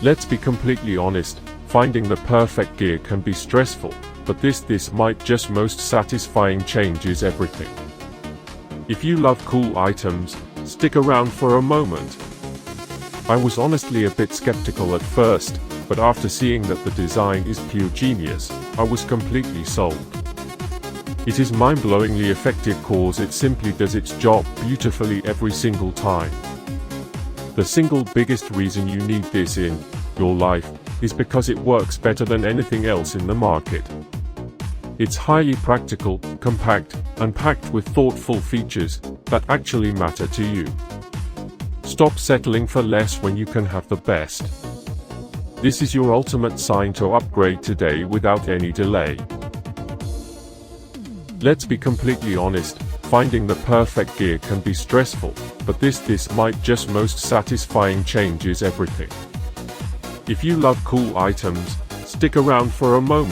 Let's be completely honest, finding the perfect gear can be stressful, but this might just most satisfying changes everything. If you love cool items, stick around for a moment. I was honestly a bit skeptical at first, but after seeing that the design is pure genius, I was completely sold. It is mind-blowingly effective cause it simply does its job beautifully every single time. The single biggest reason you need this in your life is because it works better than anything else in the market. It's highly practical, compact, and packed with thoughtful features that actually matter to you. Stop settling for less when you can have the best. This is your ultimate sign to upgrade today without any delay. Let's be completely honest, finding the perfect gear can be stressful, but this might just most satisfying changes everything. If you love cool items, stick around for a moment.